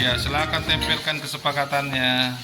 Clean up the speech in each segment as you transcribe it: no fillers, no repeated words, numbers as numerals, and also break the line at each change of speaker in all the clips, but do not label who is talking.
Ya, silakan tempelkan kesepakatannya.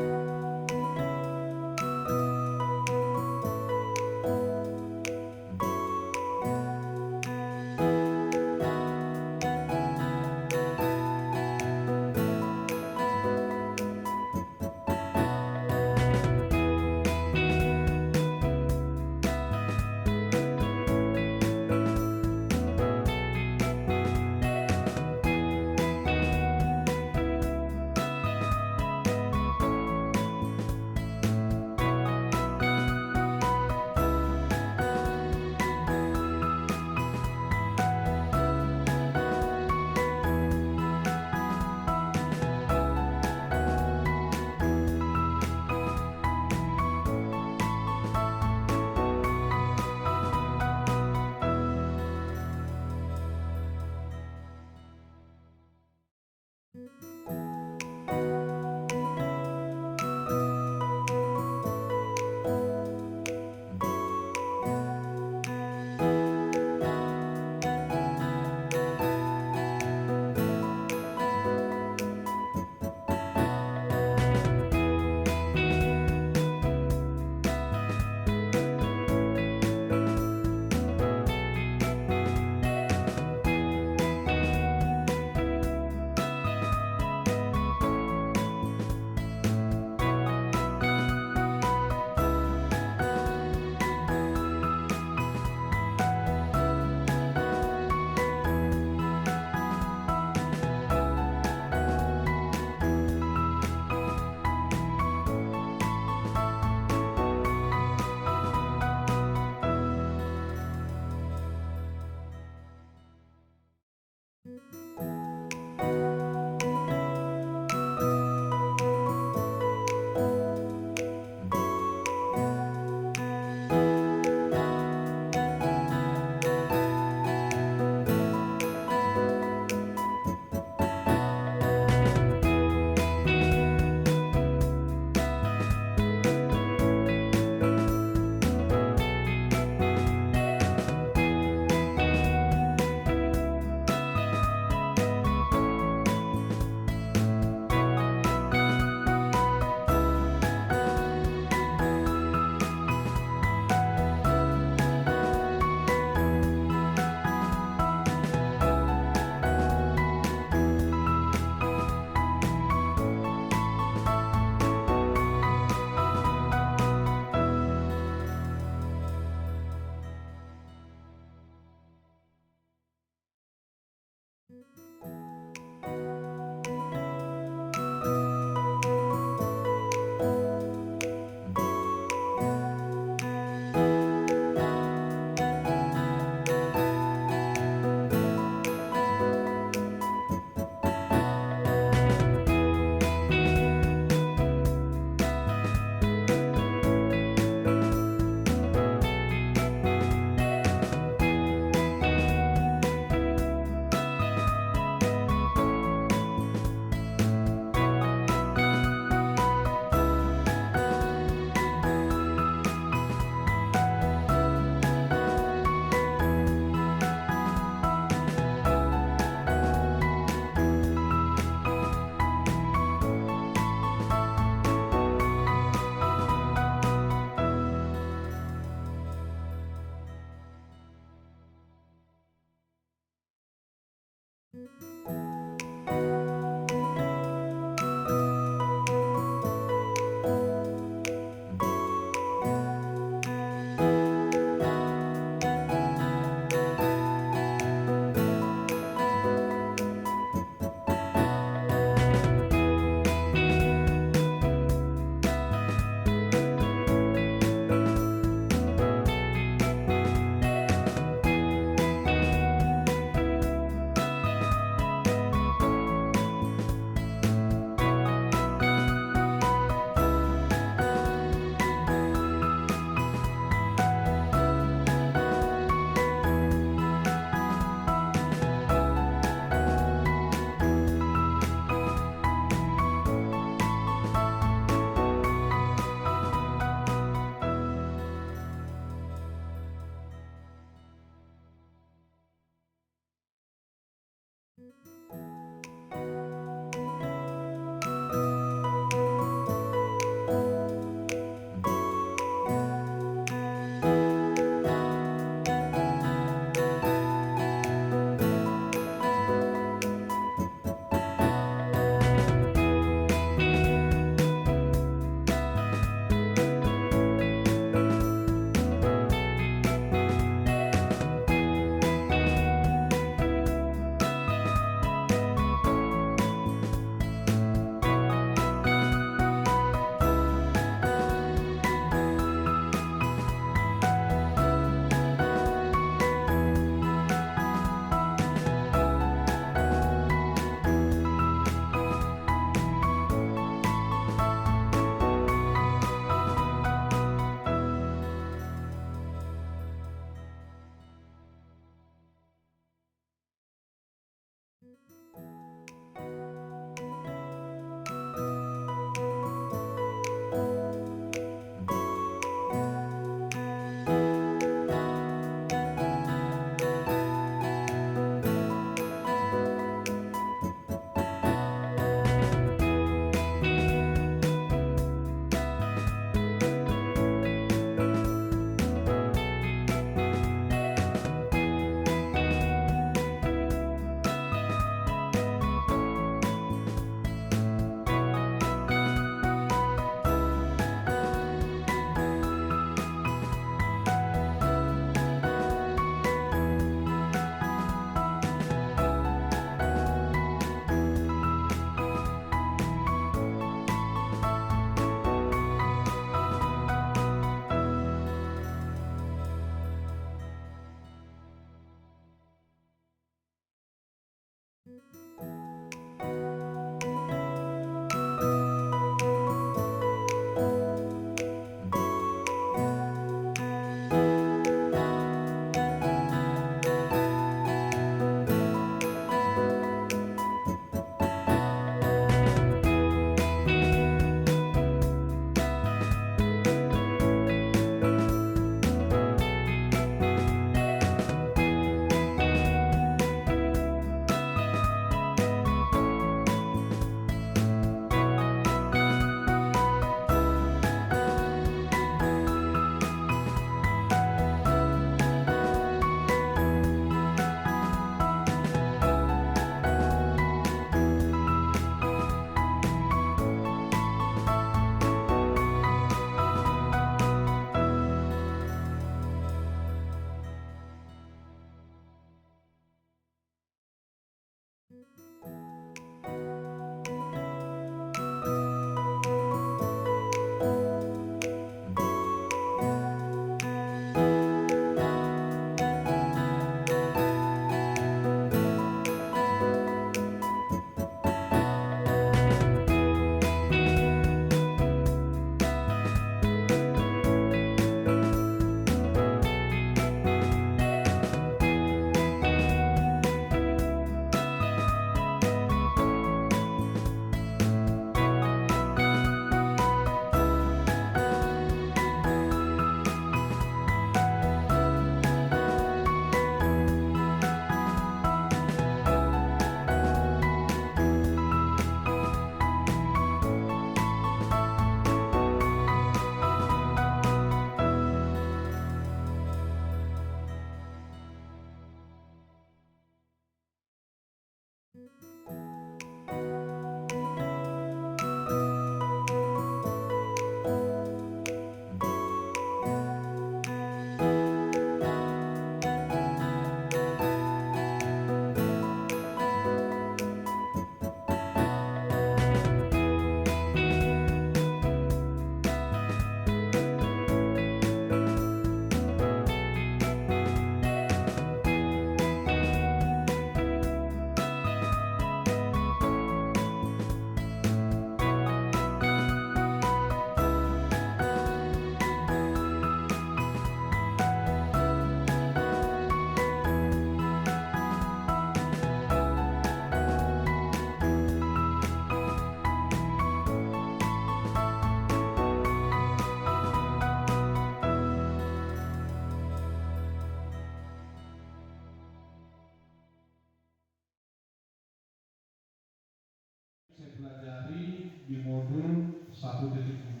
Saya pelajari di modul 1.4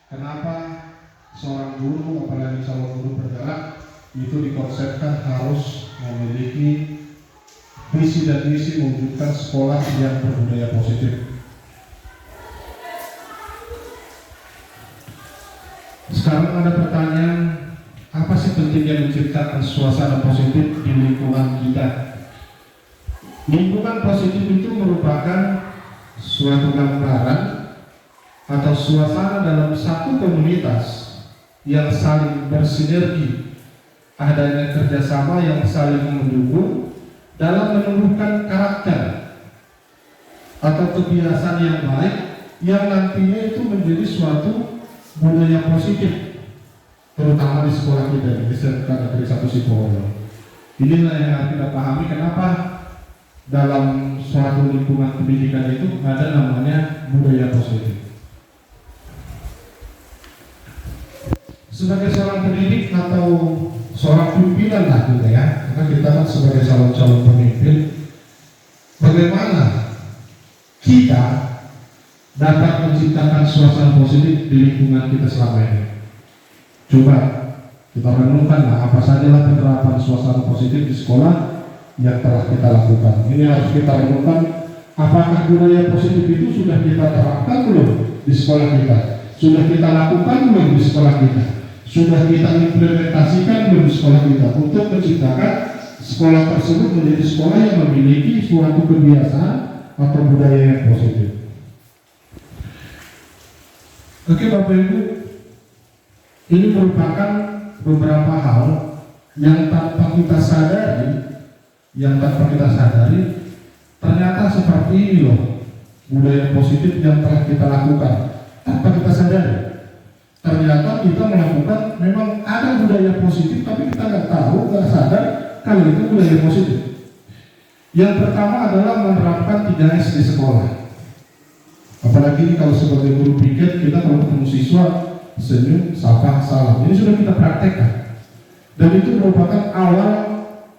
kenapa seorang guru, apalagi calon guru bergerak, itu dikonsepkan harus memiliki visi dan misi mewujudkan sekolah yang berbudaya positif. Sekarang ada pertanyaan, apa sih pentingnya menciptakan suasana positif di lingkungan kita? Lingkungan positif itu merupakan suatu gambaran atau suasana dalam satu komunitas yang saling bersinergi, adanya kerjasama yang saling mendukung dalam menumbuhkan karakter atau kebiasaan yang baik yang nantinya itu menjadi suatu budaya positif, terutama di sekolah kita di SMK Negeri 1 Sipoolo. Inilah yang harus kita pahami kenapa dalam suatu lingkungan pendidikan itu ada namanya budaya positif. Sebagai seorang pendidik atau seorang pimpinan lah gitu ya, karena kita kan sebagai calon-calon pemimpin, bagaimana kita dapat menciptakan suasana positif di lingkungan kita selama ini? Coba kita renungkan apa sajalah penerapan suasana positif di sekolah yang telah kita lakukan. Ini harus kita renungkan, apakah budaya positif itu sudah kita terapkan belum di sekolah kita? Sudah kita lakukan belum di sekolah kita? Sudah kita implementasikan belum di sekolah kita untuk menciptakan sekolah tersebut menjadi sekolah yang memiliki suatu kebiasaan atau budaya yang positif. Oke Bapak Ibu, ini merupakan beberapa hal yang tanpa kita sadari ternyata seperti ini loh budaya positif yang telah kita lakukan tanpa kita sadari. Ternyata kita melakukan, memang ada budaya positif tapi kita nggak tahu, nggak sadar kalau itu budaya positif. Yang pertama adalah menerapkan 3S di sekolah. Apalagi kalau sebagai guru piket, kita kalau ketemu siswa senyum, sapa, salam. Ini sudah kita praktekkan. Dan itu merupakan awal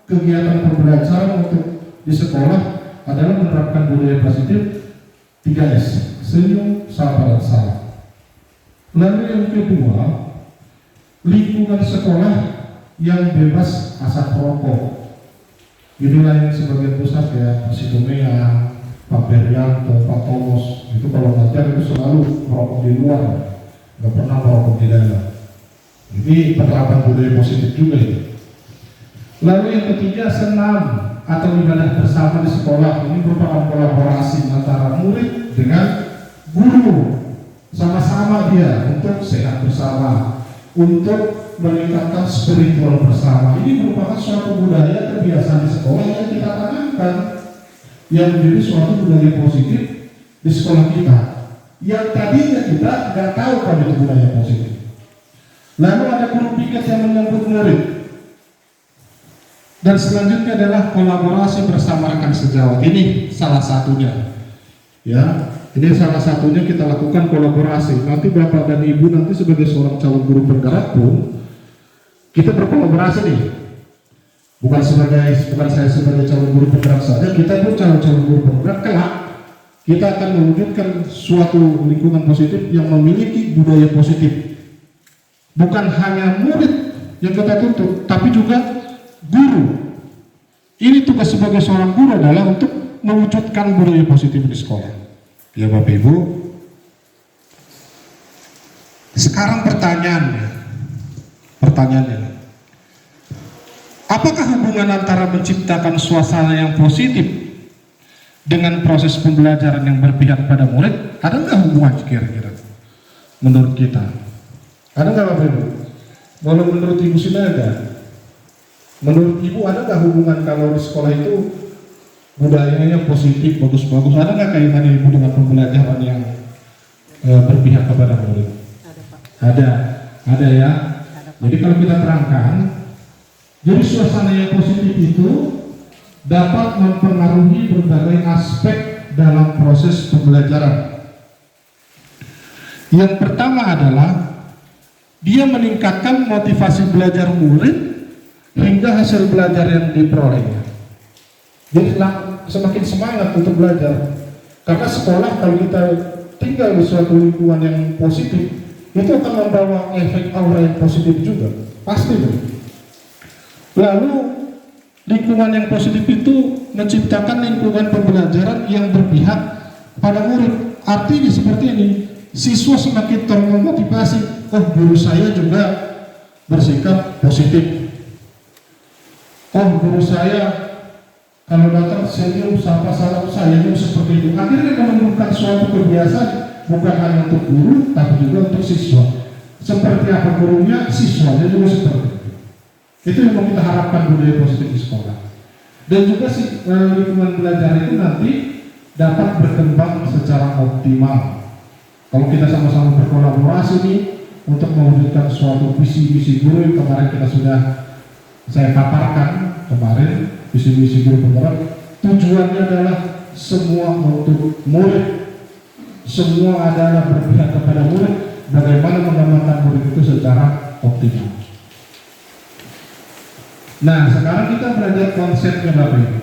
kegiatan pembelajaran untuk di sekolah adalah menerapkan budaya positif 3S, senyum, sapa, dan salam. Lalu yang kedua, lingkungan sekolah yang bebas asap rokok. Inilah yang sebagian besar ya, Pak Sidomea, Pak Berianto, Pak Tomos, itu kalau ngajar itu selalu merokok di luar, nggak pernah merokok di dalam. Ini penerapan budaya positif juga itu. Lalu yang ketiga, senam atau ibadah bersama di sekolah. Ini merupakan kolaborasi antara murid dengan guru. Sama-sama dia untuk sehat bersama, untuk meningkatkan spiritual bersama. Ini merupakan suatu budaya kebiasaan di sekolah yang kita tanamkan, yang menjadi suatu budaya positif di sekolah kita, yang tadinya kita nggak tahu kalau itu budaya positif. Lalu ada guru piket yang menyambut murid. Dan selanjutnya adalah kolaborasi bersama rekan sejawat. Ini salah satunya. Ya, ini salah satunya kita lakukan kolaborasi. Nanti Bapak dan Ibu nanti sebagai seorang calon guru penggerak pun kita berkolaborasi nih. Bukan saya sebagai calon guru penggerak saja, kita pun calon guru penggerak kelak. Kita akan mewujudkan suatu lingkungan positif yang memiliki budaya positif. Bukan hanya murid yang kita tuntut, tapi juga guru. Ini tugas sebagai seorang guru adalah untuk mewujudkan budaya positif di sekolah. Ya Bapak Ibu. Sekarang pertanyaannya, apakah hubungan antara menciptakan suasana yang positif dengan proses pembelajaran yang berpihak pada murid? Ada nggak hubungan kira-kira? Menurut kita, ada nggak Bapak Ibu? Kalau menurut Ibu Sinaga, menurut Ibu ada nggak hubungan kalau di sekolah itu budayanya positif, bagus-bagus? Ada nggak kaitannya Ibu dengan pembelajaran yang berpihak kepada murid?
Ada Pak.
Ada ya.
Ada, Pak.
Jadi kalau kita terangkan, jadi suasana yang positif itu dapat mempengaruhi berbagai aspek dalam proses pembelajaran. Yang pertama adalah dia meningkatkan motivasi belajar murid hingga hasil belajar yang diperolehnya. Jadi semakin semangat untuk belajar. Karena sekolah kalau kita tinggal di suatu lingkungan yang positif, itu akan membawa efek aura yang positif juga. Pasti. Lalu lingkungan yang positif itu menciptakan lingkungan pembelajaran yang berpihak pada murid. Artinya seperti ini, siswa semakin termotivasi. Oh, guru saya juga bersikap positif. Oh, guru saya kalau datang senyum, sapa, salam, sayangnya seperti itu. Akhirnya menumbuhkan suatu kebiasaan bukan hanya untuk guru, tapi juga untuk siswa. Seperti apa gurunya, siswanya juga seperti itu. Itu yang mau kita harapkan budaya positif di sekolah. Dan juga lingkungan belajar itu nanti dapat berkembang secara optimal. Kalau kita sama-sama berkolaborasi nih untuk mewujudkan suatu visi-misi guru yang kemarin saya paparkan kemarin, visi-misi guru penggerak, tujuannya adalah semua untuk murid, semua adalah berpihak kepada murid, bagaimana mengembangkan murid itu secara optimal. Nah, sekarang kita belajar konsepnya Bapak Ibu.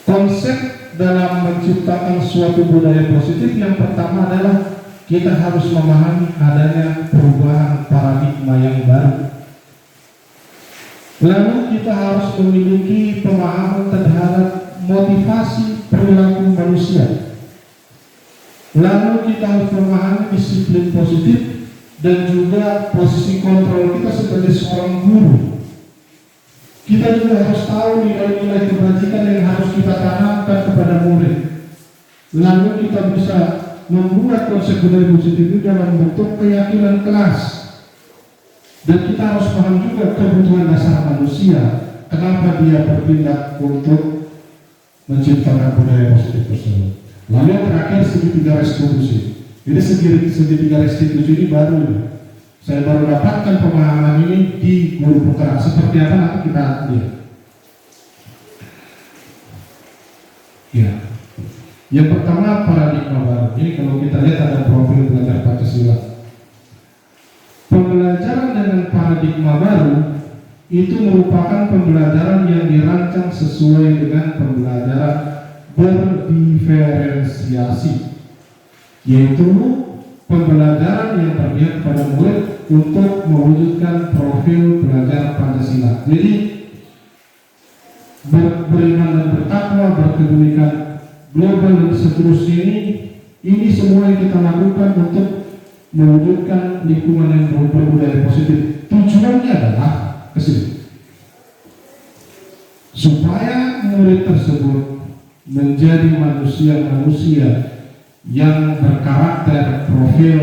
Konsep dalam menciptakan suatu budaya positif yang pertama adalah kita harus memahami adanya perubahan paradigma yang baru. Lalu kita harus memiliki pemahaman terhadap motivasi perilaku manusia. Lalu kita harus memahami disiplin positif dan juga posisi kontrol kita sebagai seorang guru. Kita juga harus tahu nilai-nilai kebajikan yang harus kita tanamkan kepada murid. Lalu kita bisa membuat konsep budaya positif itu dalam bentuk keyakinan kelas. Dan kita harus paham juga kebutuhan dasar manusia. Kenapa dia bertindak untuk menciptakan budaya positif tersebut. Lalu yang terakhir segitiga restitusi. Jadi segitiga restitusi ini baru ya. Saya baru dapatkan pemahaman ini di guru putra. Seperti apa nanti kita lihat. Ya. Yang pertama paradigma baru. Ini kalau kita lihat ada profil belajar Pancasila. Pembelajaran dengan paradigma baru itu merupakan pembelajaran yang dirancang sesuai dengan pembelajaran berdiferensiasi, yaitu pembelajaran yang berniat pada murid untuk mewujudkan profil belajar Pancasila. Jadi beriman dan bertakwa, berkedudukan global dan seterusnya ini semua yang kita lakukan untuk mewujudkan lingkungan yang berbudaya positif. Tujuannya adalah kesini, supaya murid tersebut menjadi manusia-manusia yang berkarakter profil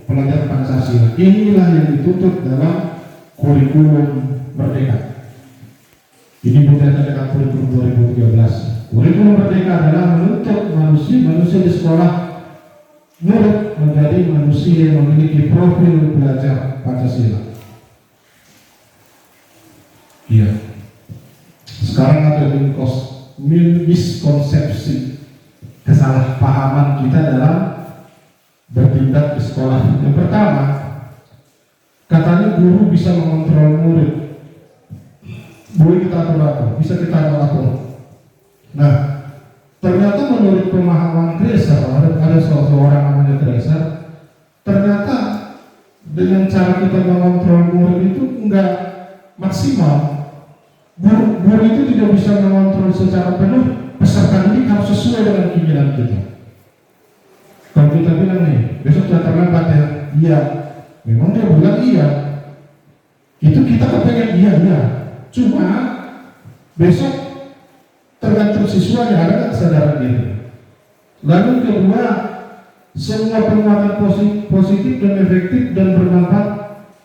pelajar Pancasila. Inilah yang dituntut dalam kurikulum Merdeka. Ini bedanya dengan kurikulum 2013. Kurikulum Merdeka adalah menuntut manusia di sekolah murid menjadi manusia yang memiliki profil belajar Pancasila. Iya. Sekarang ada miskonsepsi, kesalahpahaman kita dalam bertindak di sekolah. Yang pertama, katanya guru bisa mengontrol murid. Boleh kita atur, bisa kita atur. Nah, ternyata menurut pemahaman Dresser, ada seorang namanya Dresser, ternyata dengan cara kita mengontrol murid itu enggak maksimal. Guru itu tidak bisa mengontrol secara penuh peserta didik harus sesuai dengan keinginan kita. Kalau kita bilang nih, besok dia terlambat ya, iya, memang dia bilang iya, itu kita kepengen iya, cuma besok tergantung siswanya, ada kesadaran diri. Lalu kedua, semua penguatan positif dan efektif dan bermanfaat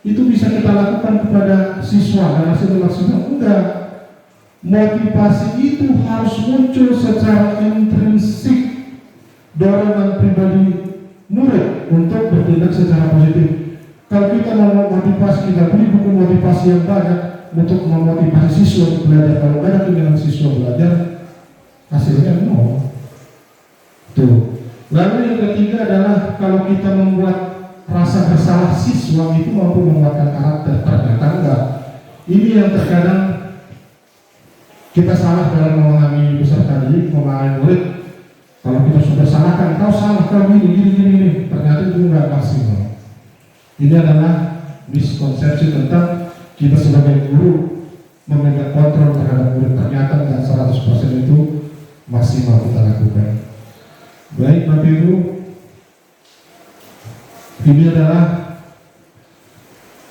itu bisa kita lakukan kepada siswa dan hasil maksimal. Enggak, motivasi itu harus muncul secara intrinsik, dorongan pribadi murid untuk bertindak secara positif. Kalau kita mau motivasi, kita beli buku motivasi yang banyak untuk memotivasi siswa untuk belajar. Kalau banyak keinginan siswa belajar, hasilnya nol. Tuh. Lalu yang ketiga adalah kalau kita membuat rasa bersalah siswa itu mampu menguatkan karakter. Ternyata enggak. Ini yang terkadang kita salah dalam memahami peserta didik, memahami murid. Kalau kita sudah salahkan, kau salah, kau gini, ternyata itu enggak maksimal. Ini adalah miskonsepsi tentang kita sebagai guru memegang kontrol terhadap murid. Ternyata enggak 100% itu maksimal kita lakukan. Baik Bapak Ibu, ini adalah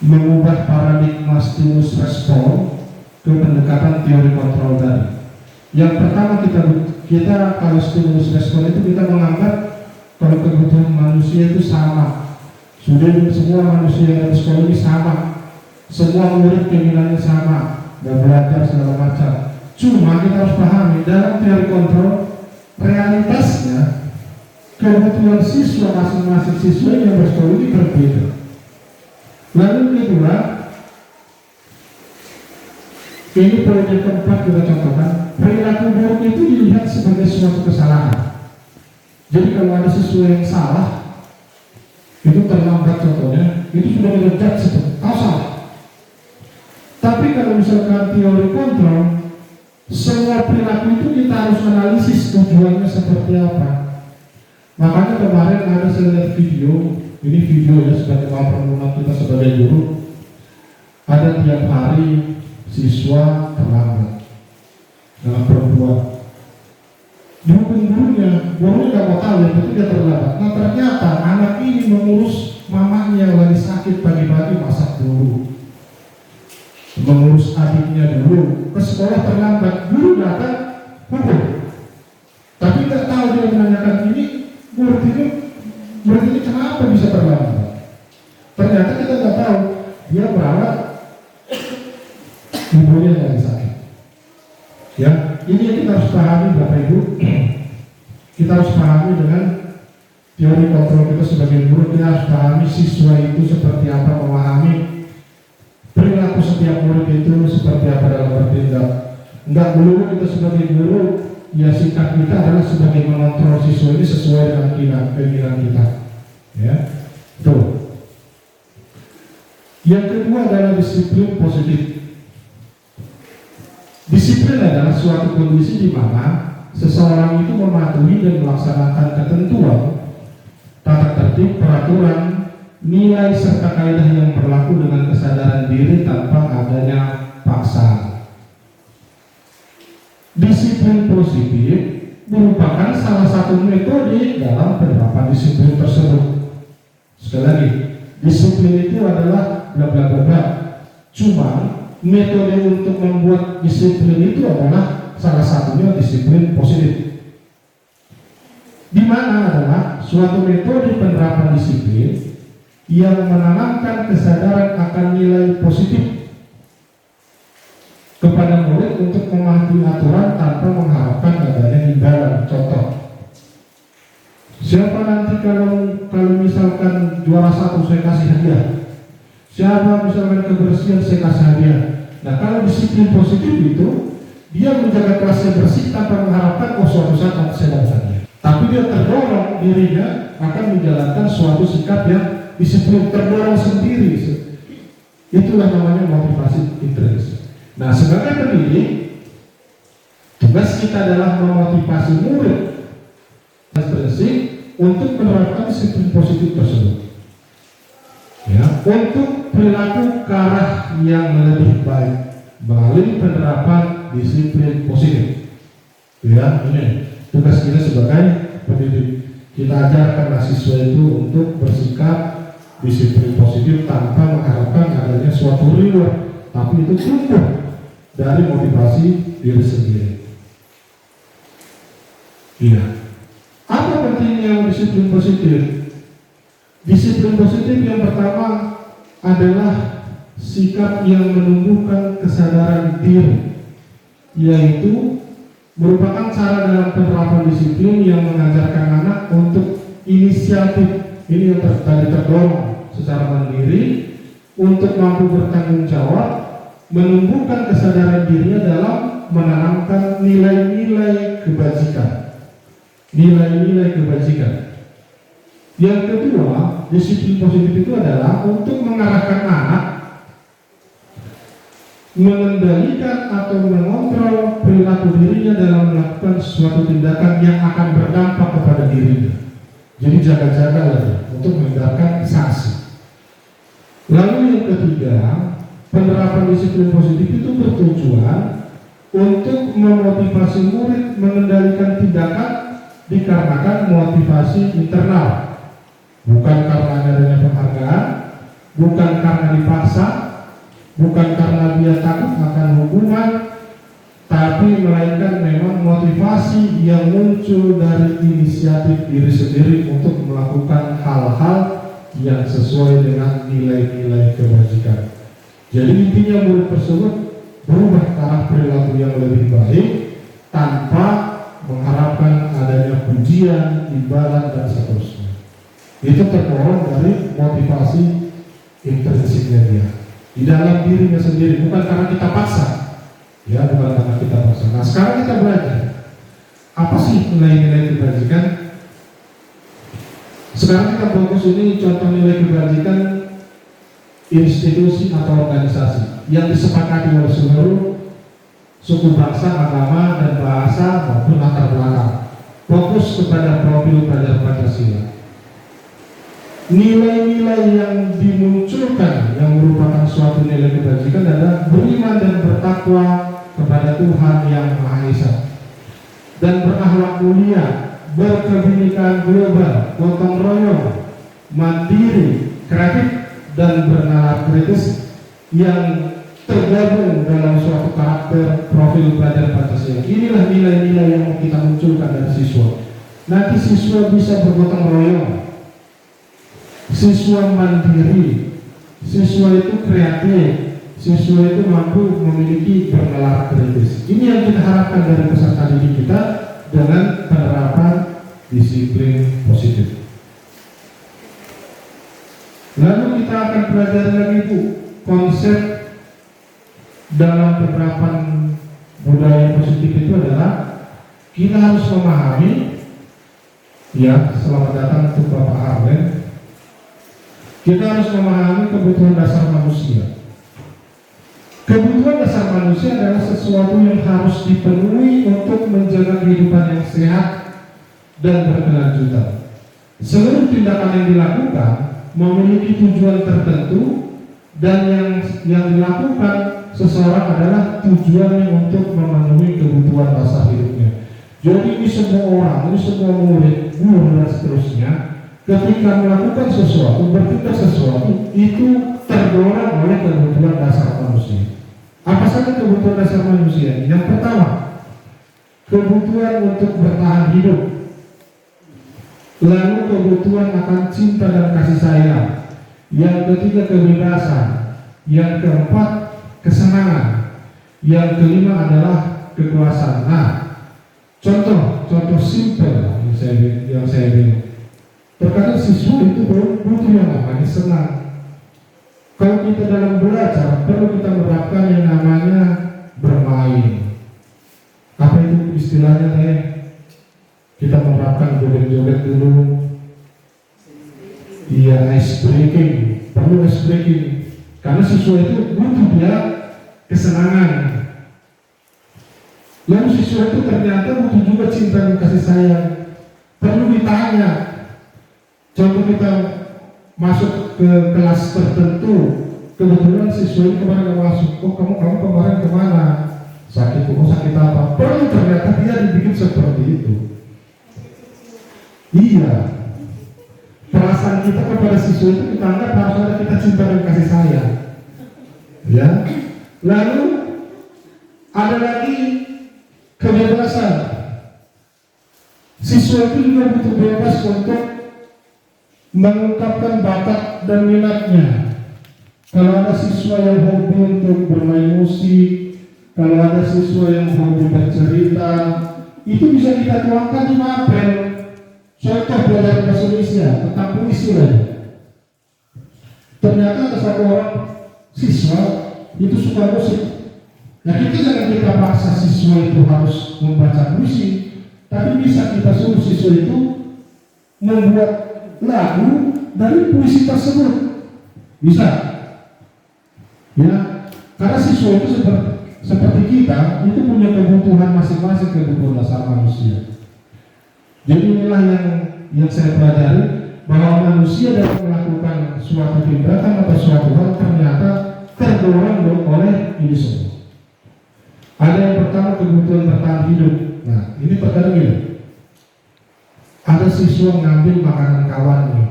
mengubah paradigma stimulus respon ke pendekatan teori kontrol tadi. Yang pertama kita kalau stimulus respon itu kita menganggap kalau kebutuhan manusia itu sama. Sudah semua manusia yang ada di sekolah ini sama, semua murid keinginannya sama, dan belajar segala macam. Cuma kita harus pahami dalam teori kontrol realitasnya kebutuhan siswa masing-masing siswa yang bersekolah ini berbeda. Lalu kedua, ini poin yang keempat kita contohkan, perilaku buruk itu dilihat sebagai suatu kesalahan. Jadi kalau ada siswa yang salah, itu terlambat contohnya, itu sudah dilejat seperti kau salah. Tapi kalau misalkan teori kontrol, semua perilaku itu kita harus analisis tujuannya seperti apa. Makanya kemarin ada saya lihat video, ini video ya sebagai pengalaman kita sebagai guru. Ada tiap hari siswa terlambat dalam perempuan. Dihukum gurunya nggak mau tahu ya, tapi dia terlambat. Nah ternyata anak ini mengurus mamanya yang lagi sakit pagi-pagi masak dulu, mengurus adiknya dulu, ke sekolah terlambat, guru datang hukum. Tapi nggak tahu dia menanyakan ini. Murid ini kenapa bisa terlambat? Ternyata kita nggak tahu dia berawat ibunya lagi sakit. Ya, ini yang kita harus harus pahami Bapak Ibu, kita harus pahami dengan teori kontrol kita sebagai guru. Kita harus pahami siswa itu seperti apa, memahami perilaku setiap murid itu seperti apa dalam bertindak. Enggak melulu kita sebagai guru, ya sikap kita adalah sebagai mengontrol siswa ini sesuai dengan keinginan kita. Ya, tuh. Yang kedua adalah disiplin positif. Disiplin adalah suatu kondisi di mana seseorang itu mematuhi dan melaksanakan ketentuan, tata tertib, peraturan, nilai serta kaidah yang berlaku dengan kesadaran diri tanpa adanya paksaan. Disiplin positif merupakan salah satu metode dalam penerapan disiplin tersebut. Sekali lagi, disiplin itu adalah bla bla bla bla. Cuma metode untuk membuat disiplin itu adalah salah satunya disiplin positif, di mana adalah suatu metode penerapan disiplin yang menanamkan kesadaran akan nilai positif kepada murid untuk mematuhi aturan tanpa mengharapkan adanya imbalan. Contoh, siapa nanti kalau misalkan juara 1 saya kasih hadiah, siapa misalkan kebersihan saya kasih hadiah. Nah, kalau disiplin positif itu dia menjaga kelasnya bersih tanpa mengharapkan suatu saat nanti saya dapat hadiah, tapi dia terdorong dirinya akan menjalankan suatu sikap yang disiplin, terdorong sendiri. Itulah namanya motivasi intrinsik. Nah, sebagai pendidik, tugas kita adalah memotivasi murid intrinsik untuk menerapkan disiplin positif tersebut, ya, untuk perilaku ke arah yang lebih baik melalui penerapan disiplin positif. Ya, ini tugas kita sebagai pendidik. Kita ajarkan mahasiswa itu untuk bersikap disiplin positif tanpa mengharapkan adanya suatu reward, tapi itu tumbuh dari motivasi diri sendiri. Iya. Apa pentingnya disiplin positif? Disiplin positif yang pertama adalah sikap yang menumbuhkan kesadaran diri, yaitu merupakan cara dalam penerapan disiplin yang mengajarkan anak untuk inisiatif. Ini yang tadi terdorong secara mandiri untuk mampu bertanggung jawab, menumbuhkan kesadaran dirinya dalam menanamkan nilai-nilai kebajikan. Nilai-nilai kebajikan. Yang kedua, disiplin positif itu adalah untuk mengarahkan anak mengendalikan atau mengontrol perilaku dirinya dalam melakukan suatu tindakan yang akan berdampak kepada dirinya. Jadi jaga-jaga lagi untuk menghindarkan sanksi. Lalu yang ketiga, penerapan disiplin positif itu bertujuan untuk memotivasi murid mengendalikan tindakan dikarenakan motivasi internal, bukan karena adanya penghargaan, bukan karena dipaksa, bukan karena dia takut akan hukuman, tapi melainkan memang motivasi yang muncul dari inisiatif diri sendiri untuk melakukan hal-hal yang sesuai dengan nilai-nilai kebajikan. Jadi intinya murid tersebut berubah ke arah perilaku yang lebih baik tanpa mengharapkan adanya pujian, imbalan, dan seterusnya. Itu terdorong dari motivasi intrinsiknya dia di dalam dirinya sendiri, bukan karena kita paksa, ya, bukan karena kita paksa. Nah, sekarang kita belajar apa sih nilai-nilai kebajikan. Sekarang kita fokus ini contoh nilai kebajikan institusi atau organisasi yang disepakati oleh seluruh suku, bangsa, agama, dan bahasa maupun latar belakang. Fokus kepada profil pelajar Pancasila. Nilai-nilai yang dimunculkan yang merupakan suatu nilai kebajikan adalah beriman dan bertakwa kepada Tuhan Yang Maha Esa, dan berakhlak mulia, berkebinekaan global, gotong royong, mandiri, kreatif, dan bernalar kritis yang tergabung dalam suatu karakter profil pelajar Pancasila. Inilah nilai-nilai yang kita munculkan dari siswa. Nanti siswa bisa bergotong royong, siswa mandiri, siswa itu kreatif, siswa itu mampu memiliki bernalar kritis. Ini yang kita harapkan dari peserta didik kita dengan penerapan disiplin positif. Lalu kita akan pelajari lagi Bu, konsep dalam penerapan budaya positif itu adalah kita harus memahami, ya, selamat datang untuk Bapak Arlen. Kita harus memahami kebutuhan dasar manusia. Kebutuhan dasar manusia adalah sesuatu yang harus dipenuhi untuk menjaga kehidupan yang sehat dan berkelanjutan. Seluruh tindakan yang dilakukan memiliki tujuan tertentu, dan yang dilakukan seseorang adalah tujuannya untuk memenuhi kebutuhan dasar hidupnya. Jadi ini semua orang, ini semua murid, guru dan seterusnya, ketika melakukan sesuatu, bertindak sesuatu, itu terdorong oleh kebutuhan dasar manusia. Apa saja kebutuhan dasar manusia? Yang pertama, kebutuhan untuk bertahan hidup. Lalu kebutuhan akan cinta dan kasih sayang. Yang ketiga, kebebasan. Yang keempat, kesenangan. Yang kelima adalah kekuasaan. Nah, contoh simpel yang saya bilang. Terkadang siswa itu butuh yang namanya senang. Kalau kita dalam belajar perlu kita menerapkan yang namanya bermain. Apa itu istilahnya teh? Kita menerapkan joget-joget dulu. Iya, ice breaking. Perlu ice breaking. Karena siswa itu butuh dia kesenangan. Lalu siswa itu ternyata butuh juga cinta dan kasih sayang. Perlu ditanya. Contoh kita masuk ke kelas tertentu, kebetulan siswa ini kemarin masuk. Oh, kamu kemarin kemana? Sakit, sakit apa? Perlu ternyata dia dibikin seperti itu. Iya, perasaan kita kepada siswa itu kita anggap harus ada kita cinta dan kasih sayang. Ya, lalu ada lagi kebebasan. Siswa itu juga butuh bebas untuk mengungkapkan bakat dan minatnya. Kalau ada siswa yang hobi untuk bermain musik, kalau ada siswa yang hobi bercerita, itu bisa kita tuangkan di mapel. Contoh belajar bahasa Indonesia tentang puisi lagi. Ternyata ada satu orang siswa itu suka musik. Nah, kita jangan kita paksa siswa itu harus membaca puisi, tapi bisa kita suruh siswa itu membuat lagu dari puisi tersebut. Bisa. Ya, karena siswa itu seperti kita itu punya kebutuhan masing-masing, kebutuhan dasar manusia. Jadi inilah yang saya pelajari, bahwa manusia dalam melakukan suatu tindakan atau suatu hal ternyata terdorong oleh ini semua. Ada yang pertama, kebutuhan bertahan hidup. Nah, ini terkadang gini. Ada siswa ngambil makanan kawannya,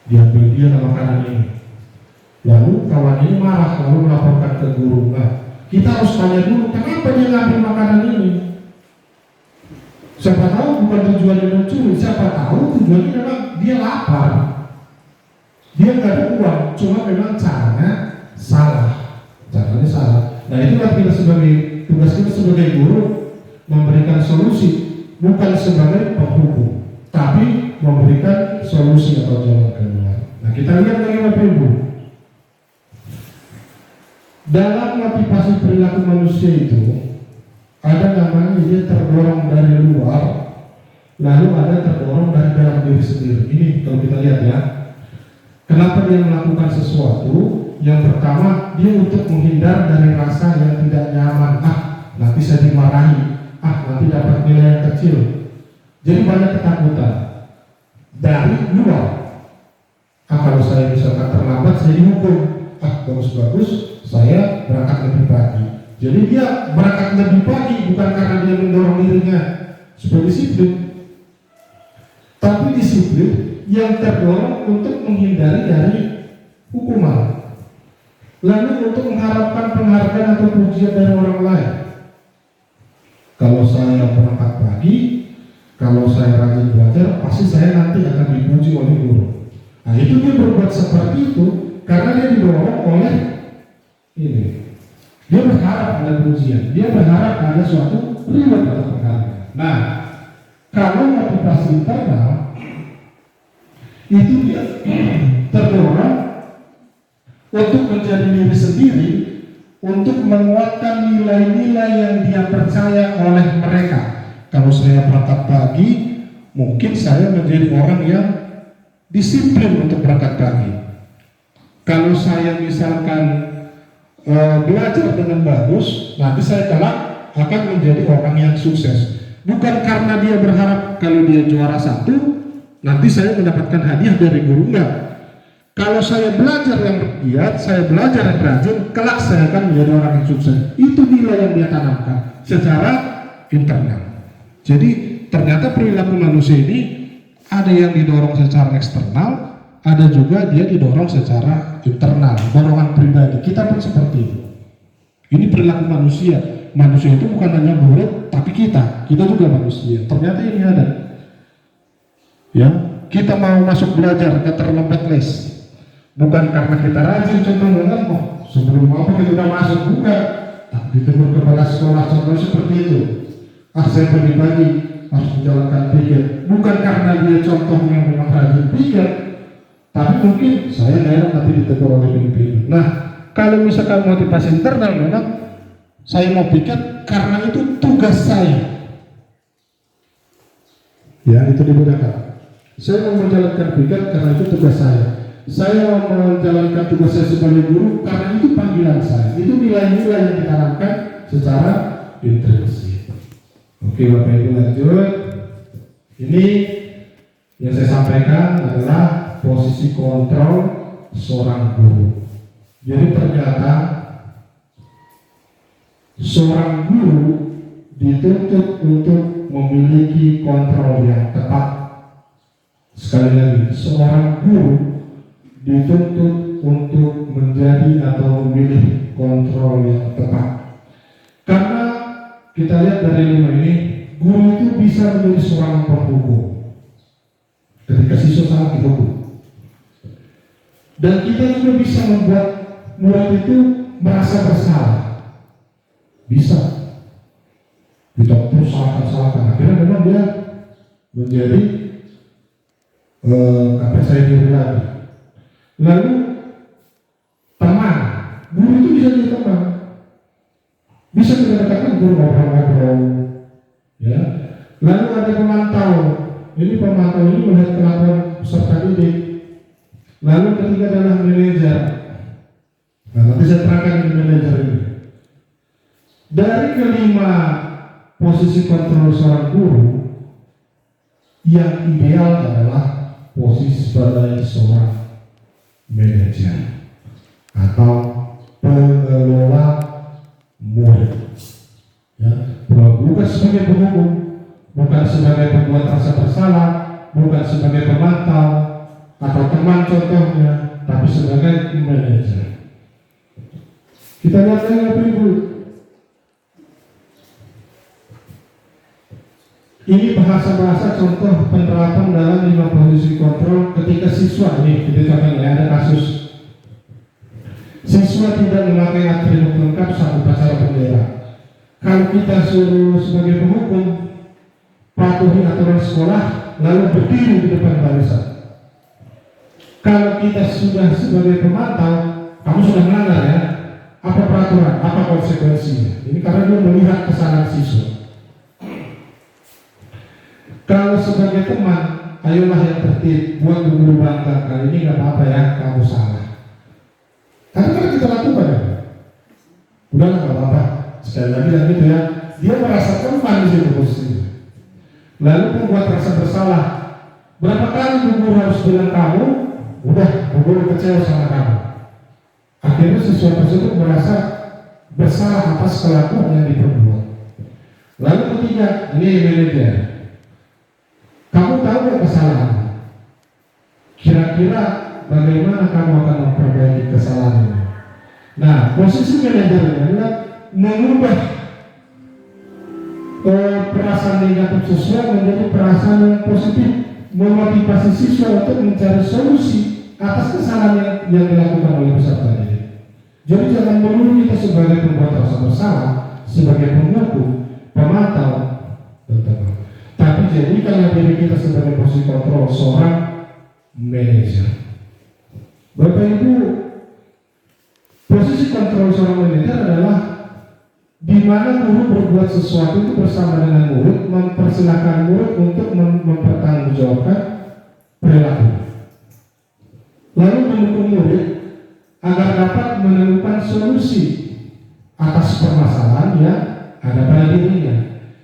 diambil dia makanan ini. Lalu kawan ini marah, lalu melaporkan ke guru. Nah, kita harus tanya dulu, kenapa dia ngambil makanan ini? Siapa tahu bukan tujuannya mencuri, siapa tahu tujuannya memang dia lapar. Dia nggak ada uang, cuma memang caranya salah. Caranya salah. Nah, itulah kita tugas kita sebagai guru memberikan solusi, bukan sebagai penghukum, tapi memberikan solusi atau jalan keluar. Nah, kita lihat lagi Bapak Ibu. Dalam motivasi perilaku manusia itu ada namanya dia terdorong dari luar, lalu ada terdorong dari dalam diri sendiri. Ini kalau kita lihat ya, kenapa dia melakukan sesuatu? Yang pertama, dia untuk menghindar dari rasa yang tidak nyaman. Nanti saya dimarahi. Nanti dapat nilai yang kecil. Jadi banyak ketakutan dari luar. Kalau saya misalkan terlambat, saya dihukum. Bagus-bagus, saya berangkat lebih pagi. Jadi dia berangkat lebih pagi bukan karena dia mendorong dirinya supaya disiplin, tapi disiplin yang terdorong untuk menghindari dari hukuman. Lalu untuk mengharapkan penghargaan atau pujian dari orang lain. Kalau saya berangkat pagi, kalau saya rajin belajar, pasti saya nanti akan dipuji oleh guru. Nah, itu dia berbuat seperti itu karena dia didorong oleh ini. Dia berharap ada pujian, dia berharap ada suatu reward atau penghargaan. Nah, kalau motivasi internal itu dia terdorong untuk menjadi diri sendiri, untuk menguatkan nilai-nilai yang dia percaya oleh mereka. Kalau saya berangkat pagi, mungkin saya menjadi orang yang disiplin untuk berangkat pagi. Kalau saya misalkan belajar dengan bagus, nanti saya kelak akan menjadi orang yang sukses. Bukan karena dia berharap kalau dia juara 1, nanti saya mendapatkan hadiah dari guru, enggak. Kalau saya belajar yang giat, saya belajar yang rajin, kelak saya akan menjadi orang yang sukses. Itu nilai yang dia tanamkan secara internal. Jadi ternyata perilaku manusia ini ada yang didorong secara eksternal, ada juga dia didorong secara internal, dorongan pribadi. Kita pun seperti itu. Ini perilaku manusia. Manusia itu bukan hanya buruk, tapi kita juga manusia. Ternyata ini ada. Ya, kita mau masuk belajar ke terlambat les. Bukan karena kita rajin, contohnya sebelum apa kita udah masuk, bukan. Ditegur kepala sekolah contohnya seperti itu. Saya pagi-pagi harus menjalankan pikir. Bukan karena dia contohnya memang rajin pikir, tapi mungkin saya enak nanti ditegur oleh pimpinan. Nah, kalau misalkan motivasi internal memang saya mau pikir karena itu tugas saya. Ya, itu dibedakan. Saya mau menjalankan pikir karena itu tugas saya. Saya mau menjalankan tugas saya sebagai guru karena itu panggilan saya. Itu nilai-nilai yang ditanamkan secara intrinsik. Oke, Bapak Ibu lanjut. Ini yang saya sampaikan adalah posisi kontrol seorang guru. Jadi ternyata seorang guru dituntut untuk memiliki kontrol yang tepat. Sekali lagi, seorang guru dituntut untuk menjadi atau memilih kontrol yang tepat. Karena kita lihat dari 5 ini, guru itu bisa menjadi seorang penghukum ketika siswa salah dihukum. Dan kita juga bisa membuat murid itu merasa bersalah. Bisa. Kita terus salahkan. Akhirnya memang dia menjadi saya diri lagi. Lalu teman, guru itu bisa jadi teman. Bisa kita katakan guru ngobrol-ngobrol. Ya. Lalu ada pemantau. Ini pemantau ini melihat kelakuan peserta didik. Lalu ketiga adalah manajer. Nah, nanti saya terangkan di manajer ini. Dari kelima posisi kontrol seorang guru, yang ideal adalah posisi sebagai seorang manajer atau pengelola murid. Ya, bukan sebagai penghukum, bukan sebagai pembuat rasa bersalah, bukan sebagai pemantau atau teman contohnya, tapi sebagai manajer. Kita lihat lagi dulu. Ini bahasa-bahasa contoh penerapan dalam 5 posisi kontrol ketika siswa ini kita contohnya ada kasus siswa tidak memakai atribut lengkap saat upacara bendera. Kalau kita suruh sebagai penghukum patuhi aturan sekolah lalu berdiri di depan barisan. Kalau kita sudah sebagai pemantau, kamu sudah melanggar ya. Apa peraturan? Apa konsekuensinya? Ini karena dia melihat kesalahan siswa. Kalau sebagai teman, ayolah yang tertib, buat guru bangga. Kali ini nggak apa-apa ya, kamu salah. Tapi kan kita lakukan ya. Udah nggak apa-apa. Sekali lagi dan gitu ya. Dia merasa teman di situ posisinya. Lalu membuat rasa bersalah. Berapa kali guru harus bilang kamu? Udah, guru kecewa sama kamu. Akhirnya siswa tersebut merasa bersalah atas kelakuan yang diperbuat. Lalu ketiga, ini manajer. Kamu tahu nggak kesalahan? Kira-kira bagaimana kamu akan memperbaiki kesalahan ini? Nah, posisi manajer adalah mengubah perasaan negatif siswa menjadi perasaan yang positif, memotivasi siswa untuk mencari solusi atas kesalahan yang dilakukan oleh peserta didik. Jadi jangan melulu kita sebagai pembuat rasa bersalah, sebagai penghukum, pemantau, tapi jadikanlah diri kita sebagai posisi kontrol seorang manajer. Bapak Ibu, posisi kontrol seorang manajer adalah di mana guru berbuat sesuatu itu bersama dengan murid, mempersilahkan murid untuk mempertanggungjawabkan perilaku, lalu mendukung murid agar dapat menemukan solusi atas permasalahan yang ada pada dirinya.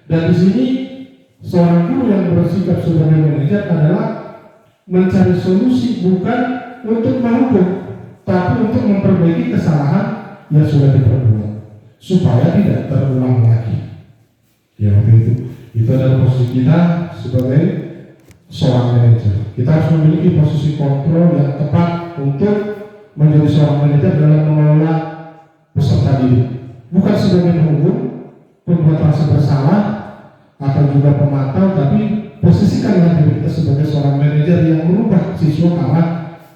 Dan di sini seorang guru yang bersikap sebagai manajer adalah mencari solusi, bukan untuk menghukum, tapi untuk memperbaiki kesalahan yang sudah diperbuat supaya tidak terulang lagi. Ya, waktu itu adalah posisi kita sebagai seorang manajer. Kita harus memiliki posisi kontrol yang tepat untuk menjadi seorang manajer dalam mengelola peserta didik, bukan sebagai penghukum, pembuat rasa bersalah, atau juga pemantau, tapi posisikanlah diri kita sebagai seorang manajer yang merubah siswa ke arah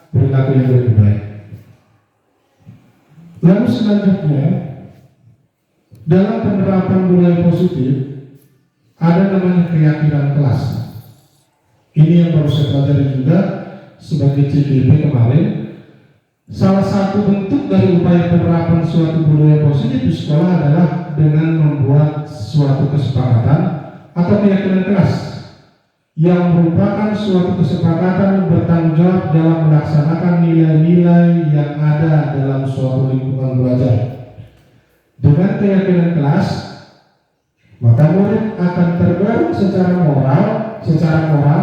perilaku yang lebih baik. Lalu selanjutnya, dalam penerapan budaya positif ada namanya keyakinan kelas. Ini yang baru saya pelajari juga sebagai CGP kemarin. Salah satu bentuk dari upaya penerapan suatu budaya positif di sekolah adalah dengan membuat suatu kesepakatan atau keyakinan kelas yang merupakan suatu kesepakatan bertanggung jawab dalam melaksanakan nilai-nilai yang ada dalam suatu lingkungan belajar. Dengan keyakinan kelas, maka murid akan terdorong secara moral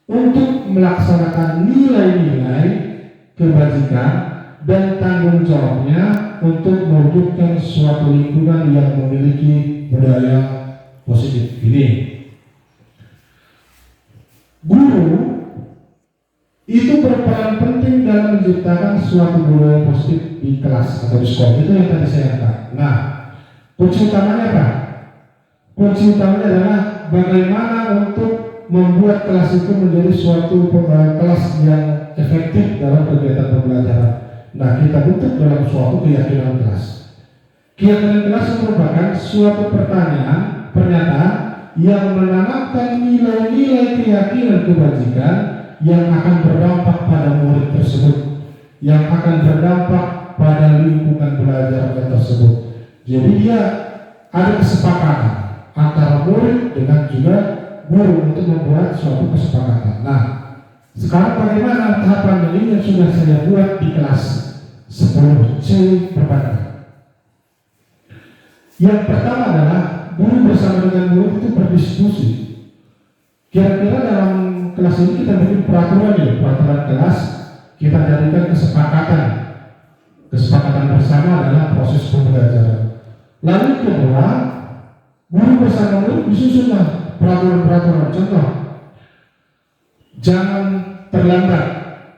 untuk melaksanakan nilai-nilai kebajikan dan tanggung jawabnya untuk mewujudkan suatu lingkungan yang memiliki budaya positif. Ini guru itu berperan penting dalam menciptakan suatu budaya positif di kelas atau di sekolah. Itu yang tadi saya katakan. Nah, kunci utamanya apa? Kunci utamanya adalah bagaimana untuk membuat kelas itu menjadi suatu kelas yang efektif dalam kegiatan pembelajaran. Nah, kita bentuk dalam suatu keyakinan kelas. Keyakinan kelas merupakan suatu pernyataan yang menanamkan nilai-nilai keyakinan kebajikan yang akan berdampak pada murid tersebut, yang akan berdampak pada lingkungan belajar tersebut. Jadi dia ada kesepakatan antara murid dengan juga guru untuk membuat suatu kesepakatan. Nah, sekarang bagaimana tahapan ini yang sudah saya buat di kelas 10C perbankan. Yang pertama adalah guru bersama dengan murid itu berdiskusi. Kira-kira dalam kelas ini kita bikin peraturan kelas, kita jadikan kesepakatan. Kesepakatan bersama adalah proses pembelajaran. Lalu kedua, guru bersama murid disusunlah peraturan-peraturan. Contoh, jangan terlambat.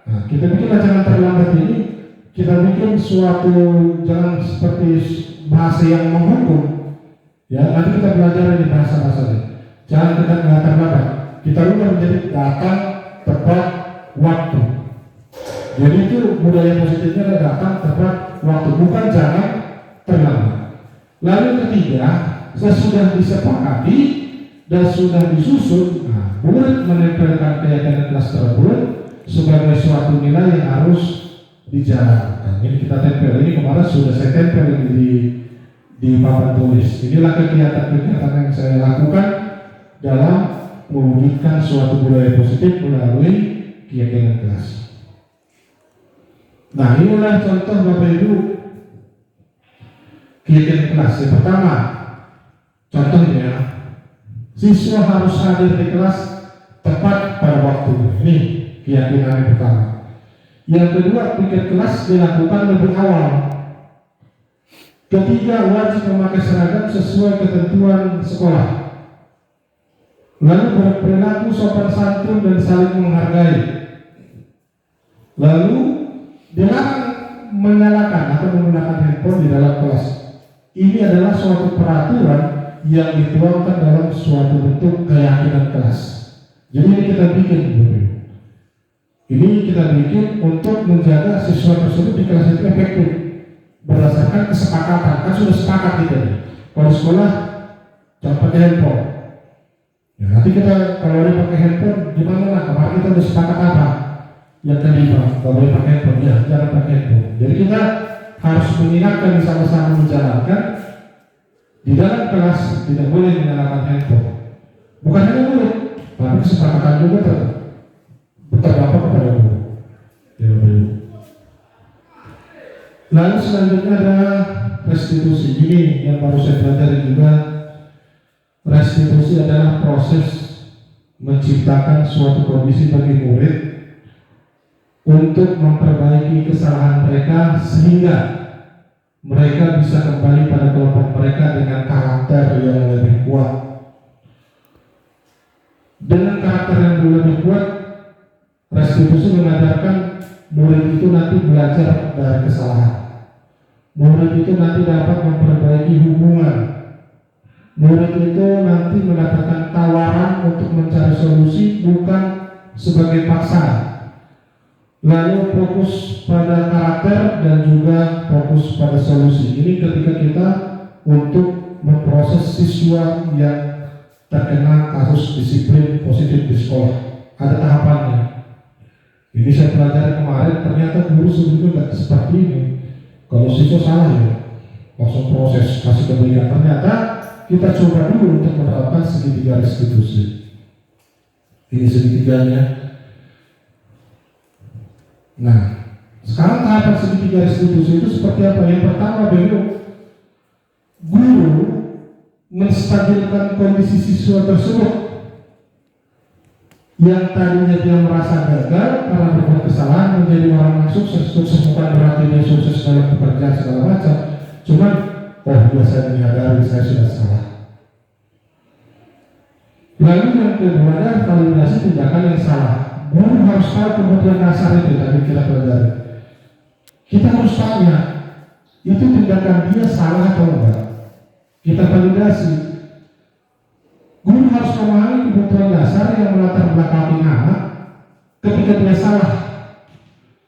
Nah, kita bikinlah jangan terlambat ini. Kita bikin suatu, jangan seperti bahasa yang menghukum. Ya, nanti kita belajar di bahasa-bahasanya. Jangan kita nggak terlambat. Kita ubah menjadi datang tepat waktu. Jadi itu budaya positifnya adalah datang tepat waktu, bukan jangan terlambat. Lalu ketiga, sesudah disepakati dan sudah disusun, murid menempelkan keyakinan kelas tersebut sebagai suatu nilai yang harus dijalankan. Ini kita tempel. Ini kemarin sudah saya tempel di papan tulis. Inilah kegiatan-kegiatan yang saya lakukan dalam mewujudkan suatu budaya positif melalui keyakinan kelas. Nah, inilah contoh Bapak Ibu keyakinan kelas. Yang pertama, contohnya, siswa harus hadir di kelas tepat pada waktu. Ini keyakinan yang pertama. Yang kedua, piket kelas dilakukan lebih awal. Ketiga, wajib memakai seragam sesuai ketentuan sekolah. Lalu berperilaku sopan santun dan saling menghargai. Lalu dilarang menyalakan atau menggunakan handphone di dalam kelas. Ini adalah suatu peraturan yang dituangkan dalam suatu bentuk keyakinan kelas. Jadi ini kita bikin, ini kita bikin untuk menjaga siswa tersebut di kelas itu efektif. berdasarkan kesepakatan. Kan sudah sepakat kita nih. Kalau sekolah jangan pakai handphone. Ya, nanti kita kalau dia pakai handphone gimana lah? Kemarin kita udah sepakat apa? Yang kelima, kalau dia pakai handphone ya jangan pakai handphone. Jadi kita harus mengingatkan sama-sama menjalankan di dalam kelas tidak boleh menyalakan handphone. Bukan hanya murid, tapi kesepakatan juga berdampak kepada guru. Ya, lalu selanjutnya ada restitusi. Ini yang baru saya pelajari juga. Restitusi adalah proses menciptakan suatu kondisi bagi murid untuk memperbaiki kesalahan mereka sehingga mereka bisa kembali pada kelompok mereka dengan karakter yang lebih kuat. Dengan karakter yang lebih kuat, restitusi mengajarkan murid itu nanti belajar dari kesalahan. Murid itu nanti dapat memperbaiki hubungan. Murid itu nanti mendapatkan tawaran untuk mencari solusi, bukan sebagai paksaan. Lalu fokus pada karakter dan juga fokus pada solusi. Ini ketika kita untuk memproses siswa yang terkena kasus disiplin positif di sekolah. Ada tahapannya. Ini saya pelajari kemarin, ternyata guru sebetulnya tidak seperti ini. Kalau siswa salah ya, langsung proses, kasih kebaikan. Ternyata kita coba dulu untuk menerapkan segitiga restitusi. Ini segitiganya. Nah, sekarang tahapan segitiga restitusi itu seperti apa? Yang pertama dulu, guru menstabilkan kondisi siswa tersebut yang tadinya dia merasa gagal karena berbuat kesalahan menjadi orang yang sukses. Sukses bukan berarti dia sukses dalam pekerjaan segala macam. Cuman, oh dia saya menyadari saya sudah salah. Lalu yang kedua adalah validasi tindakan yang salah. Guru harus tahu kebutuhan dasar itu tadi kita pelajari. Kita harus tanya, itu tindakan dia salah atau enggak? Kita validasi. Guru harus memahami kebutuhan dasar yang melatar belakangi anak ketika dia salah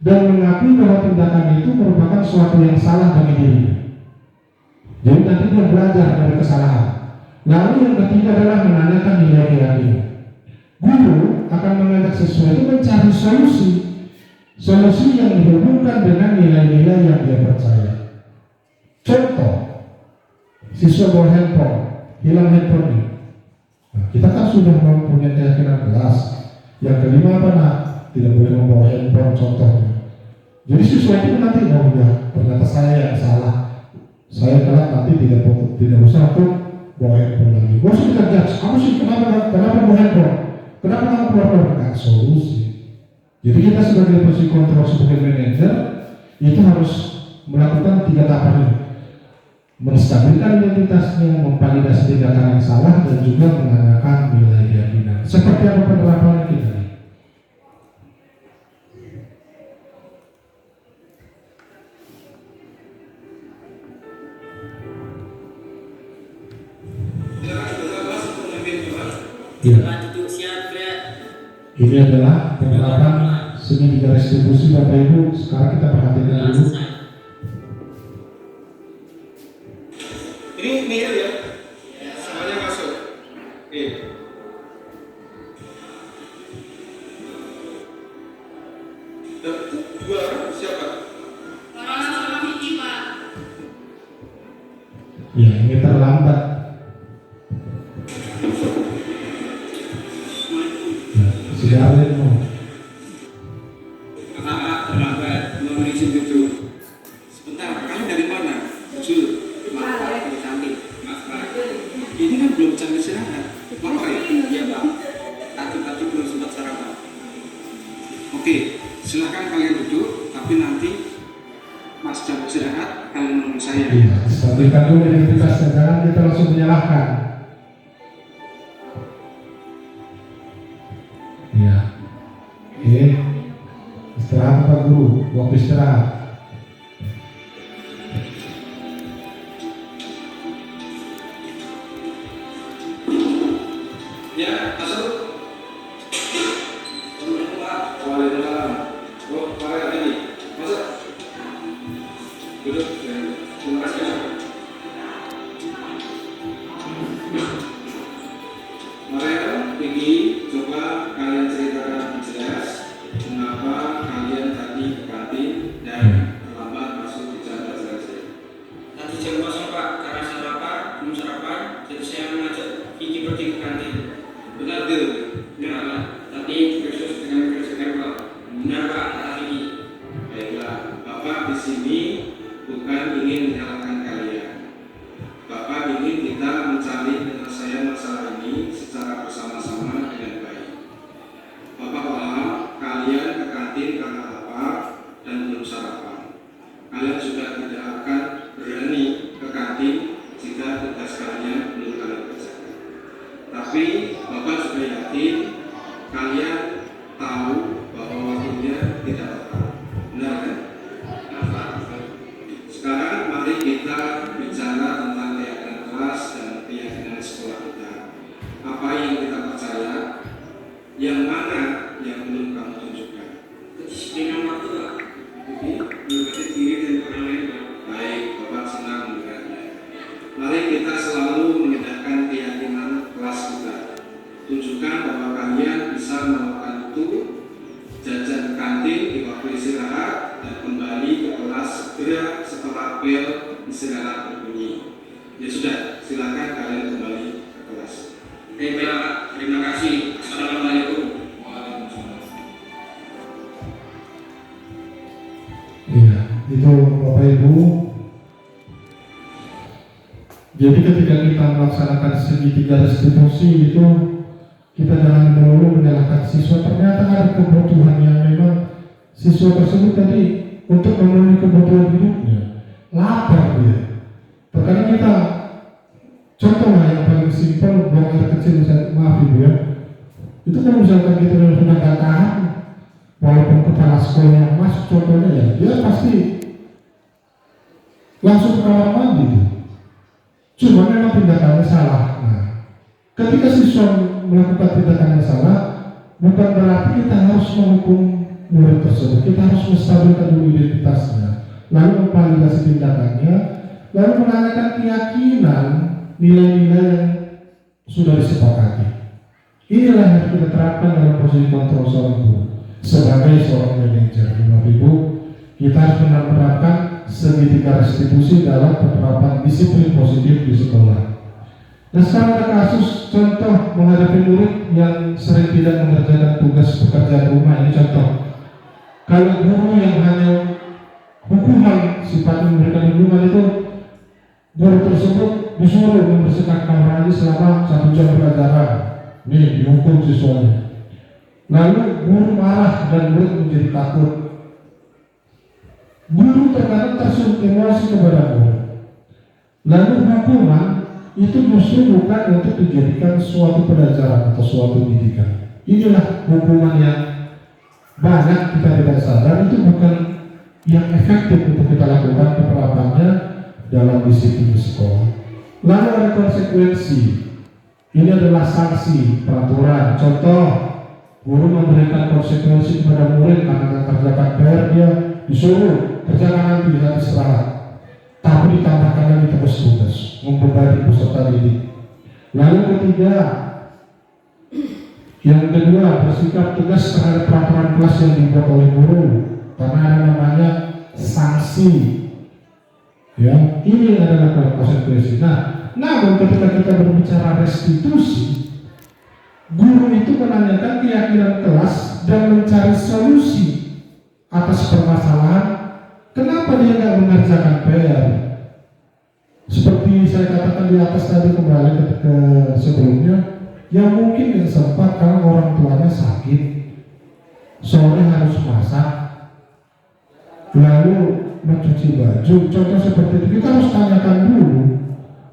dan mengakui bahwa tindakan itu merupakan suatu yang salah bagi dirinya. Jadi nanti dia belajar dari kesalahan. Lalu yang ketiga adalah menanyakan nilai keyakinan. Guru akan mengajak siswa itu mencari solusi yang dihubungkan dengan nilai-nilai yang dia percaya. Contoh, siswa bawa handphone, hilang handphone. Nah, kita kan sudah mempunyai keyakinan jelas. Yang kelima apa nak? Tidak boleh membawa handphone contohnya. Jadi siswa itu nanti ternyata saya yang salah. Saya kelak nanti tidak usah pun bawa handphone lagi. Gak usah kita judge. Kamu sih kenapa bawa handphone? Kenapa kamu keluar solusi? Jadi kita sebagai posisi kontrol sebagai manajer itu harus melakukan 3 tahapan ini. Menstabilkan identitasnya, memvalidasi tindakan yang salah, dan juga menanyakan nilai keyakinan. Seperti apa penerapan kita? Ya. Ini adalah penerapan segitiga restitusi Bapak Ibu. Sekarang kita perhatikan dulu.
Ini nihil ya? Semuanya masuk. Oke. Dua orang siapa?
Orang sama Vicky, Pak.
Ya, ini terlambat. Sudah ada yang mau.
Terlambat. Mohon izin duduk. Sebentar, kamu dari mana? Jul. Ini kan belum jam istirahat. Lapar ya? Iya Pak. Tadi belum sempat sarapan. Oke, silakan kalian duduk. Tapi nanti pas jam istirahat kalian menunggu saya.
Iya, stabilkan dulu identitasnya. Jangan kita langsung menyalahkan. Iya. Oke. Istirahat Pak Guru. Waktu istirahat.
Ya, masuk. Waalaikumsalam. Oh, mari lagi. Masuk. Duduk. Vicky, coba kalian ceritakan jelas kenapa kalian tadi ke kantin dan terlambat masuk di jam pelajaran.
Tadi jam 0 Pak, karena saya lapar, belum sarapan, jadi saya mengajak Vicky pergi ke kantin.
Benar tuh?
Benar Pak, tadi versus dengan kerjakan Pak. Benar Pak, kata Vicky.
Baiklah, Bapak di sini bukan ingin menyalahkan kalian. Bapak ingin kita mencari penyelesaian masalah ini secara bersama-sama dengan baik. Bapak paham kalian ke kantin karena lapar dan belum sarapan. Kalian juga tidak akan berani ke kantin jika tugas kalian belum kalian kerjakan. Tapi Bapak juga yakin kalian tahu bahwa waktunya tidak tepat. Benar kan? Sekarang mari kita bicara tentang keyakinan kelas dan keyakinan sekolah kita. Apa yang kita percaya, yang mana yang belum kamu tunjukkan.
Kedisiplinan waktu Pak.
Jadi,
Mengobati diri dan orang lain Pak.
baik, Bapak senang mendengarnya. Mari kita selalu mengindahkan keyakinan kelas kita. Tunjukkan bahwa kalian bisa melakukan itu, jajan ke kantin di waktu istirahat, dan kembali ke kelas segera setelah bel istirahat berbunyi. Ya sudah, silakan kalian kembali ke kelas.
Baik Pak, terima kasih. Assalamualaikum.
Iya, itu Bapak Ibu. Jadi ketika kita melaksanakan segitiga restitusi itu, kita jangan melulu menyalahkan siswa. Ternyata ada kebutuhan yang memang siswa tersebut tadi untuk memenuhi kebutuhan hidupnya, lapar dia. Terkadang kita, contoh lah yang paling simpel, buang air kecil, maaf Ibu ya, itu kan misalkan kita sudah gak tahan, walaupun kepala sekolah yang masuk contohnya ya, dia pasti langsung ke kamar mandi. Cuma memang tindakannya salah. Nah, ketika siswa melakukan tindakannya salah, bukan berarti kita harus menghukum murid tersebut. Kita harus menstabilkan dulu identitasnya, lalu memvalidasi tindakannya, lalu menanyakan keyakinan nilai-nilai yang sudah disepakati. Inilah yang kita terapkan dalam posisi kontrol seorang guru sebagai seorang manajer. Bapak Ibu, kita harus menerapkan segitiga restitusi dalam penerapan disiplin positif di sekolah. Nah, sekarang ada kasus contoh menghadapi murid yang sering tidak mengerjakan tugas pekerjaan rumah. Ini contoh. Kalau guru yang hanya hukuman sifatnya memberikan hukuman itu, guru tersebut disuruh membersihkan kamar mandi selama 1 jam pelajaran. Nih, dihukum siswanya. Lalu guru marah dan murid menjadi takut. Guru terkadang tersulut emosi kepada murid. Lalu hukuman itu justru bukan untuk dijadikan suatu pelajaran atau suatu didikan. Inilah hukuman yang banyak kita tidak sadar, itu bukan yang efektif untuk kita lakukan penerapannya dalam disiplin sekolah. Lalu ada konsekuensi. Ini adalah sanksi peraturan. Contoh, guru memberikan konsekuensi kepada murid karena kerjakan PR, dia disuruh kerjakan nanti saat istirahat, tapi ditambahkan lagi tugas-tugas membebani peserta didik. Lalu yang kedua, bersikap tegas terhadap peraturan kelas yang dibuat oleh guru karena ada namanya sanksi. Ya, ini adalah konsekuensi. Nah, namun ketika kita berbicara restitusi, guru itu menanyakan keyakinan kelas dan mencari solusi atas permasalahan. Kenapa dia nggak mengerjakan PR? Seperti saya katakan di atas tadi, kembali ke sebelumnya, yang mungkin yang sempat karena orang tuanya sakit, sore harus masak, lalu mencuci baju. Contoh seperti itu kita harus tanyakan dulu.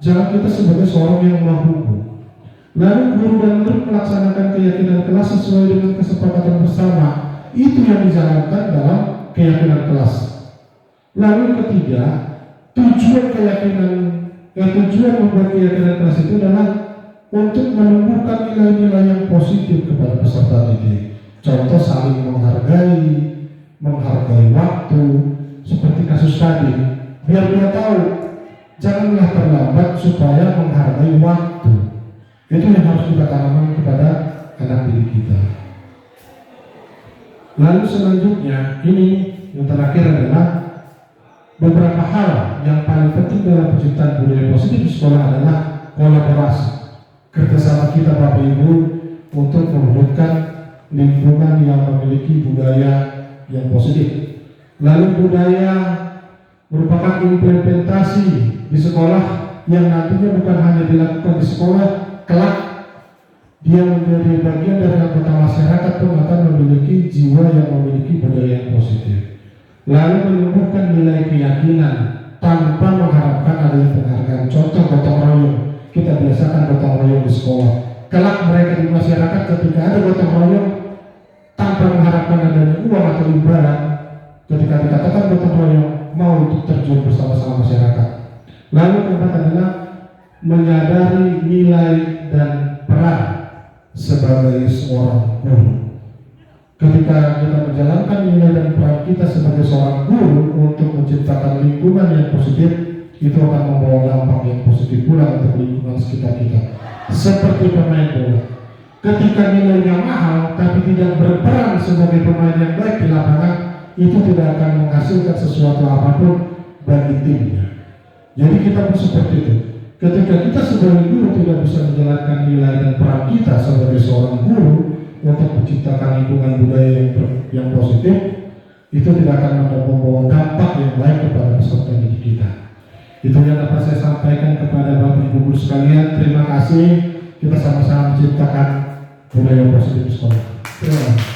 Jangan kita sebagai seorang yang menghukum. Lalu guru dan murid melaksanakan keyakinan kelas sesuai dengan kesepakatan bersama. Itu yang dijalankan dalam keyakinan kelas. Lalu ketiga, tujuan membuat keyakinan kelas itu adalah untuk menumbuhkan nilai-nilai yang positif kepada peserta didik. Contoh saling menghargai waktu, seperti kasus tadi. Biar dia tahu, janganlah terlambat supaya menghargai waktu. Itu yang harus kita tanamkan kepada Lalu selanjutnya ini yang terakhir adalah beberapa hal yang paling penting dalam penciptaan budaya positif di sekolah adalah kolaborasi, kerjasama kita Bapak Ibu untuk mewujudkan lingkungan yang memiliki budaya yang positif. Lalu budaya merupakan implementasi di sekolah yang nantinya bukan hanya dilakukan di sekolah, kelak dia menjadi bagian dari anggota masyarakat pun akan memiliki jiwa yang memiliki budaya yang positif. Lalu menumbuhkan nilai keyakinan tanpa mengharapkan adanya penghargaan. Contoh gotong royong, kita biasakan gotong royong di sekolah. Kelak mereka di masyarakat ketika ada gotong royong tanpa mengharapkan adanya uang atau imbalan, ketika dikatakan gotong royong mau untuk terjun bersama-sama masyarakat. Lalu keempat adalah menyadari nilai dan peran sebagai seorang guru. Ketika kita menjalankan nilai dan peran kita sebagai seorang guru untuk menciptakan lingkungan yang positif, itu akan membawa dampak yang positif pula untuk lingkungan sekitar kita. Seperti pemain bola, ketika nilainya mahal tapi tidak berperan sebagai pemain yang baik di lapangan, itu tidak akan menghasilkan sesuatu apapun bagi timnya. Jadi kita pun seperti itu. Ketika kita sebagai guru tidak bisa menjalankan nilai dan peran kita sebagai seorang guru untuk menciptakan lingkungan budaya yang positif, itu tidak akan membawa dampak yang baik kepada peserta didik kita. Itu yang dapat saya sampaikan kepada Bapak Ibu guru sekalian. Terima kasih. Kita sama-sama menciptakan budaya positif di sekolah. Terima kasih.